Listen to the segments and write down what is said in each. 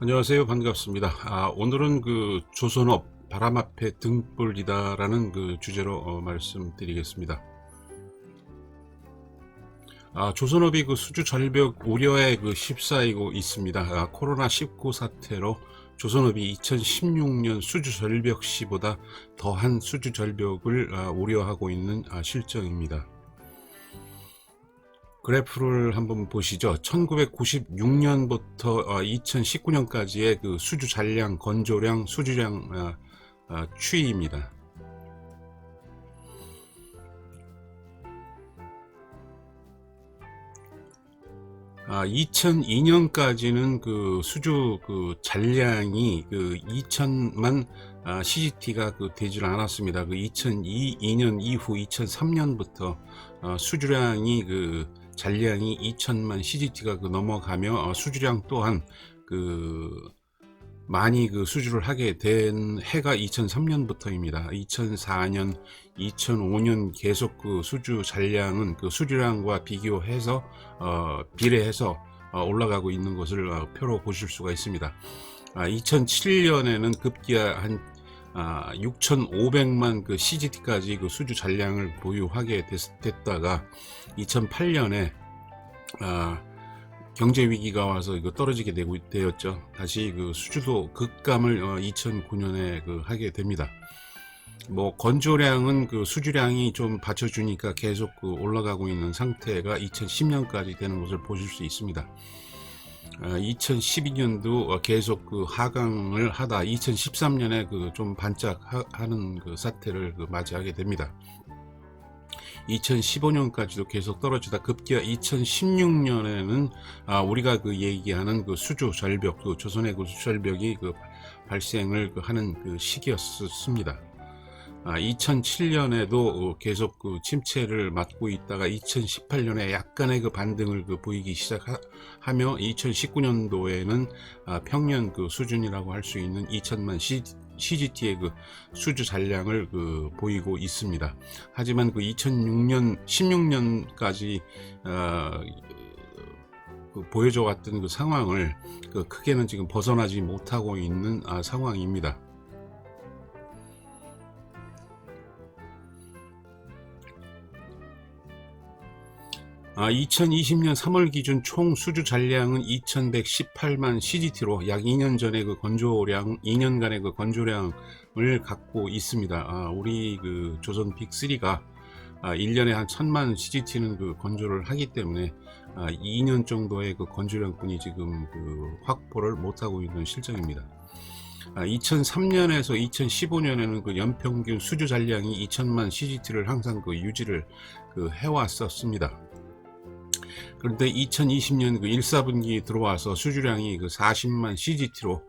안녕하세요. 반갑습니다. 오늘은 조선업 바람 앞에 등불이다라는 주제로 말씀드리겠습니다. 조선업이 수주 절벽 우려에 휩싸이고 있습니다. 코로나19 사태로 조선업이 2016년 수주 절벽 시보다 더한 수주 절벽을 우려하고 있는 실정입니다. 그래프를 한번 보시죠. 1996년부터 2019년까지의 수주 잔량, 건조량, 수주량 추이입니다. 2002년까지는 수주 잔량이 2천만 CGT가 되질 않았습니다. 2002년 이후 2003년부터 수주량이 잔량이 2천만 CGT가 넘어가며 수주량 또한 많이 수주를 하게 된 해가 2003년부터입니다. 2004년, 2005년 계속 수주 잔량은 수주량과 비교해서 비례해서 올라가고 있는 것을 표로 보실 수가 있습니다. 2007년에는 급기야 한 6,500만 CGT까지 수주 잔량을 보유하게 됐다가 2008년에 경제 위기가 와서 떨어지게 되었죠. 다시 수주도 급감을 2009년에 하게 됩니다. 건조량은 수주량이 좀 받쳐주니까 계속 올라가고 있는 상태가 2010년까지 되는 것을 보실 수 있습니다. 2012년도 계속 하강을 하다 2013년에 좀 반짝하는 사태를 맞이하게 됩니다. 2015년까지도 계속 떨어지다 급기야 2016년에는 우리가 얘기하는 수주 절벽, 조선의 수주 절벽이 발생을 하는 시기였습니다. 2007년에도 계속 침체를 맞고 있다가 2018년에 약간의 반등을 보이기 시작하며 2019년도에는 평년 수준이라고 할 수 있는 2천만 CGT의 수주 잔량을 보이고 있습니다. 하지만 2006년, 16년까지 보여줘 왔던 상황을 크게는 지금 벗어나지 못하고 있는 상황입니다. 2020년 3월 기준 총 수주 잔량은 2118만 CGT로 약 2년 전에 건조량, 2년간의 건조량을 갖고 있습니다. 우리 조선 빅3가 1년에 한 1000만 CGT는 건조를 하기 때문에 2년 정도의 건조량뿐이 지금 확보를 못하고 있는 실정입니다. 2003년에서 2015년에는 연평균 수주 잔량이 2000만 CGT를 항상 유지를 해왔었습니다. 그런데 2020년 1사분기 들어와서 수주량이 40만 CGT로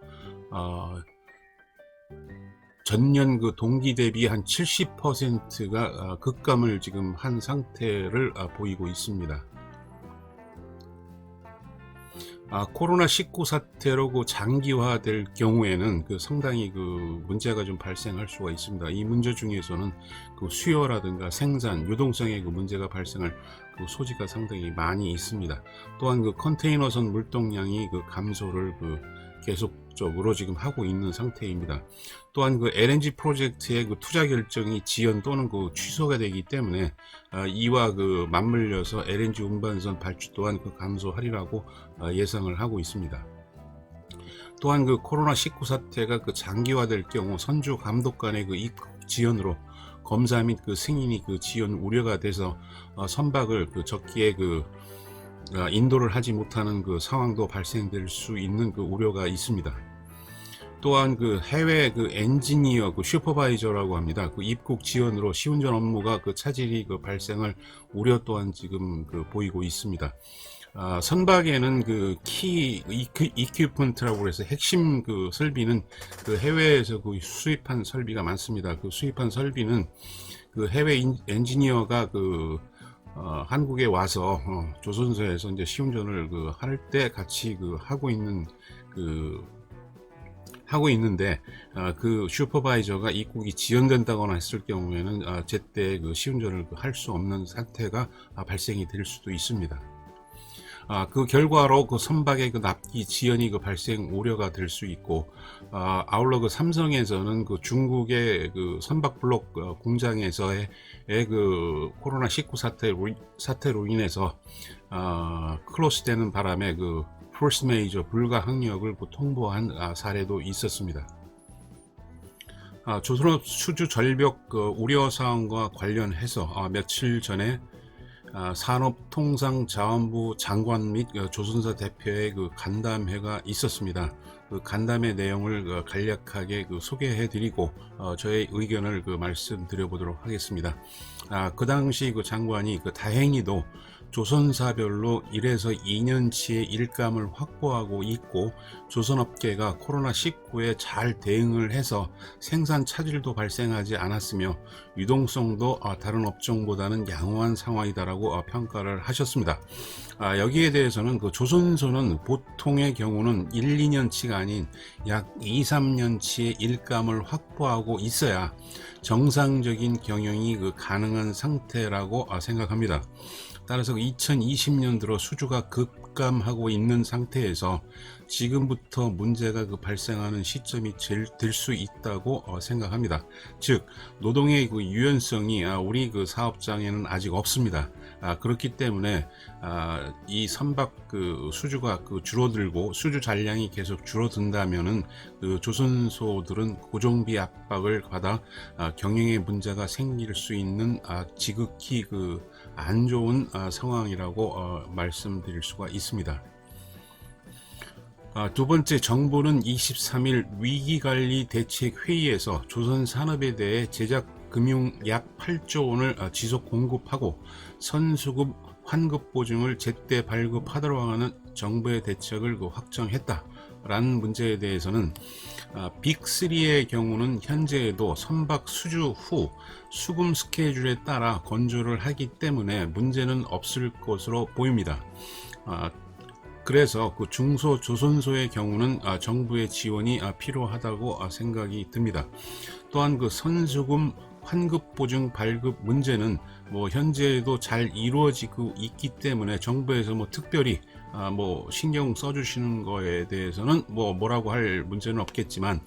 전년 동기 대비 한 70%가 급감을 지금 한 상태를 보이고 있습니다. 코로나19 사태로 장기화될 경우에는 상당히 문제가 좀 발생할 수가 있습니다. 이 문제 중에서는 수요라든가 생산, 유동성의 문제가 발생할 소지가 상당히 많이 있습니다. 또한 컨테이너선 물동량이 감소를 계속적으로 지금 하고 있는 상태입니다. 또한 LNG 프로젝트의 투자 결정이 지연 또는 취소가 되기 때문에 이와 맞물려서 LNG 운반선 발주 또한 감소하리라고 예상을 하고 있습니다. 또한 코로나19 사태가 장기화될 경우 선주 감독 간의 입국 지연으로 검사 및 승인이 지연 우려가 돼서 선박을 적기에 인도를 하지 못하는 상황도 발생될 수 있는 우려가 있습니다. 또한 해외 엔지니어 슈퍼바이저라고 합니다. 입국 지연으로 시운전 업무가 차질이 발생할 우려 또한 지금 보이고 있습니다. 선박에는 키 이퀴프먼트라고 해서 핵심 설비는 해외에서 수입한 설비가 많습니다. 수입한 설비는 해외 엔지니어가 한국에 와서 조선소에서 이제 시운전을 할 때 같이 하고 있는데 슈퍼바이저가 입국이 지연된다거나 했을 경우에는 제때 시운전을 할 수 없는 사태가 발생이 될 수도 있습니다. 그 결과로 그 선박의 그 납기 지연이 그 발생 우려가 될 수 있고, 아울러 그 삼성에서는 그 중국의 그 선박 블록 공장에서의 그 코로나19 사태로 인해서 클로스되는 바람에 그 포스 메이저 불가 항력을 통보한 사례도 있었습니다. 조선업 수주 절벽 우려 사항과 관련해서 며칠 전에 산업통상자원부 장관 및 조선사 대표의 그 간담회가 있었습니다. 그 간담회 내용을 간략하게 소개해드리고 저의 의견을 말씀드려보도록 하겠습니다. 그 당시 그 장관이 다행히도 조선사별로 1에서 2년치의 일감을 확보하고 있고, 조선업계가 코로나19에 잘 대응을 해서 생산 차질도 발생하지 않았으며 유동성도 다른 업종보다는 양호한 상황이다라고 평가를 하셨습니다. 여기에 대해서는 그 조선소는 보통의 경우는 1, 2년치가 아닌 약 2, 3년치의 일감을 확보하고 있어야 정상적인 경영이 가능한 상태라고 생각합니다. 따라서 2020년 들어 수주가 급감하고 있는 상태에서 지금부터 문제가 발생하는 시점이 될 수 있다고 생각합니다. 즉, 노동의 유연성이 우리 사업장에는 아직 없습니다. 그렇기 때문에 이 선박 수주가 줄어들고 수주 잔량이 계속 줄어든다면은 조선소들은 고정비 압박을 받아 경영에 문제가 생길 수 있는 지극히 안 좋은 상황이라고 말씀드릴 수가 있습니다. 두 번째, 정부는 23일 위기관리 대책회의에서 조선산업에 대해 제작금융 약 8조 원을 지속 공급하고 선수급 환급 보증을 제때 발급하도록 하는 정부의 대책을 확정했다라는 문제에 대해서는 빅3의 경우는 현재에도 선박 수주 후 수금 스케줄에 따라 건조를 하기 때문에 문제는 없을 것으로 보입니다. 그래서 중소조선소의 경우는 정부의 지원이 필요하다고 생각이 듭니다. 또한 선수금 환급 보증 발급 문제는 현재에도 잘 이루어지고 있기 때문에 정부에서 특별히 신경 써주시는 거에 대해서는 뭐라고 할 문제는 없겠지만,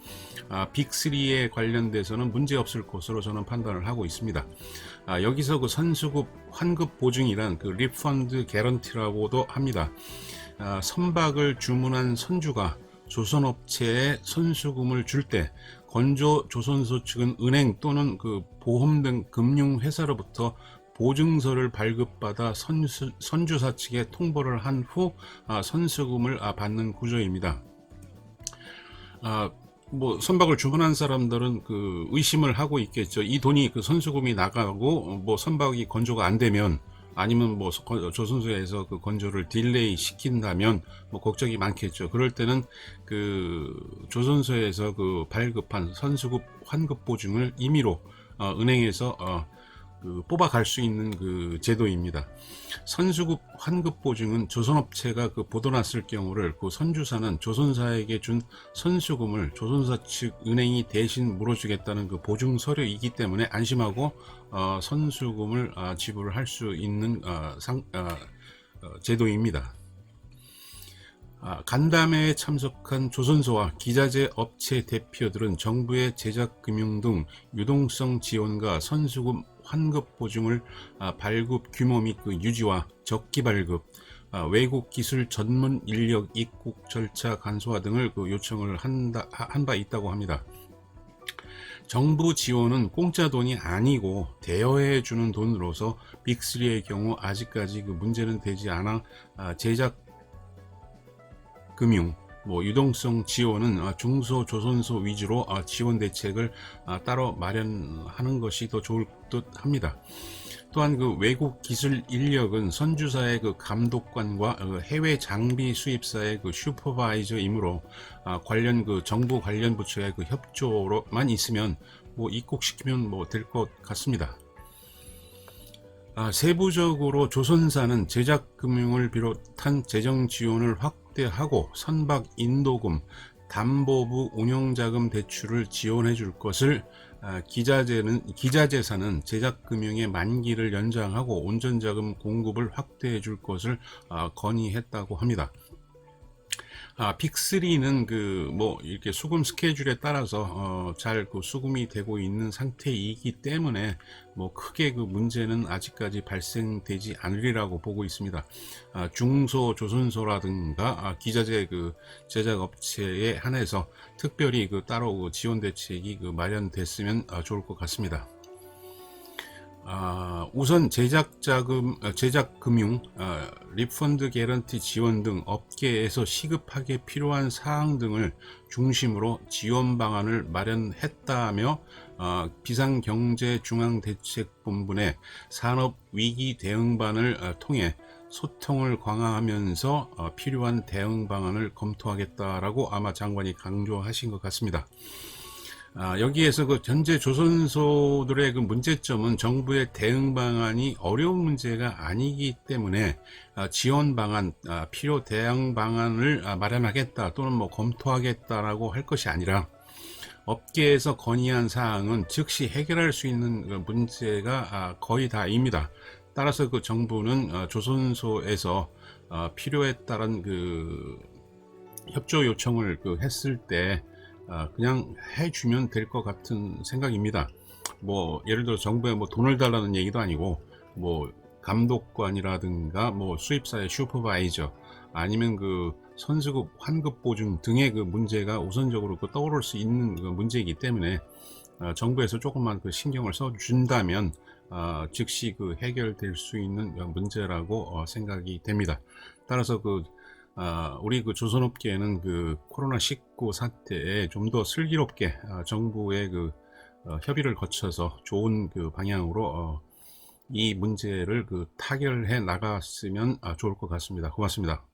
빅3에 관련돼서는 문제 없을 것으로 저는 판단을 하고 있습니다. 여기서 선수급 환급 보증이란 리펀드 개런티라고도 합니다. 선박을 주문한 선주가 조선업체에 선수금을 줄 때 건조 조선소 측은 은행 또는 보험 등 금융회사로부터 보증서를 발급받아 선주사 측에 통보를 한 후 선수금을 받는 구조입니다. 선박을 주문한 사람들은 의심을 하고 있겠죠. 이 돈이 선수금이 나가고 선박이 건조가 안 되면, 아니면 조선소에서 건조를 딜레이 시킨다면 걱정이 많겠죠. 그럴 때는 조선소에서 발급한 선수급 환급 보증을 임의로 은행에서 뽑아갈 수 있는 제도입니다. 선수급 환급 보증은 조선업체가 보도났을 경우를 선주사는 조선사에게 준 선수금을 조선사 측 은행이 대신 물어주겠다는 보증 서류이기 때문에 안심하고 선수금을 지불을 할 수 있는 제도입니다. 간담회에 참석한 조선소와 기자재 업체 대표들은 정부의 제작금융 등 유동성 지원과 선수금 환급 보증을 발급 규모 및 유지와 적기 발급, 외국 기술 전문 인력 입국 절차 간소화 등을 요청을 한 바 있다고 합니다. 정부 지원은 공짜 돈이 아니고 대여해 주는 돈으로서 빅3의 경우 아직까지 문제는 되지 않아 제작 금융, 유동성 지원은 중소조선소 위주로 지원 대책을 따로 마련하는 것이 더 좋을 듯 합니다. 또한 외국 기술 인력은 선주사의 감독관과 해외 장비 수입사의 슈퍼바이저이므로 관련 정부 관련 부처의 협조로만 있으면 입국시키면 될 것 같습니다. 세부적으로 조선사는 제작금융을 비롯한 재정 지원을 확대하고 선박 인도금, 담보부 운영자금 대출을 지원해 줄 것을 기자재사는 제작금융의 만기를 연장하고 온전자금 공급을 확대해 줄 것을 건의했다고 합니다. 픽3는 뭐 이렇게 수금 스케줄에 따라서 잘 수금이 되고 있는 상태이기 때문에 뭐 크게 문제는 아직까지 발생되지 않으리라고 보고 있습니다. 중소조선소라든가 기자재 제작 업체에 한해서 특별히 따로 지원 대책이 마련됐으면 좋을 것 같습니다. 우선 제작금융, 리펀드 개런티 지원 등 업계에서 시급하게 필요한 사항 등을 중심으로 지원 방안을 마련했다며 비상경제중앙대책본부 내 산업위기 대응반을 통해 소통을 강화하면서 필요한 대응 방안을 검토하겠다라고 아마 장관이 강조하신 것 같습니다. 여기에서 현재 조선소들의 문제점은 정부의 대응 방안이 어려운 문제가 아니기 때문에 지원 방안, 필요 대응 방안을 마련하겠다 또는 뭐 검토하겠다라고 할 것이 아니라 업계에서 건의한 사항은 즉시 해결할 수 있는 문제가 거의 다입니다. 따라서 정부는 조선소에서 필요에 따른 협조 요청을 했을 때 그냥 해주면 될 것 같은 생각입니다. 뭐 예를 들어 정부에 뭐 돈을 달라는 얘기도 아니고 뭐 감독관이라든가 뭐 수입사의 슈퍼바이저 아니면 선수급 환급 보증 등의 문제가 우선적으로 떠오를 수 있는 문제이기 때문에 정부에서 조금만 신경을 써 준다면 즉시 해결될 수 있는 문제라고 생각이 됩니다. 따라서 우리 조선업계는 코로나19 사태에 좀 더 슬기롭게 정부의 협의를 거쳐서 좋은 방향으로 이 문제를 타결해 나갔으면 좋을 것 같습니다. 고맙습니다.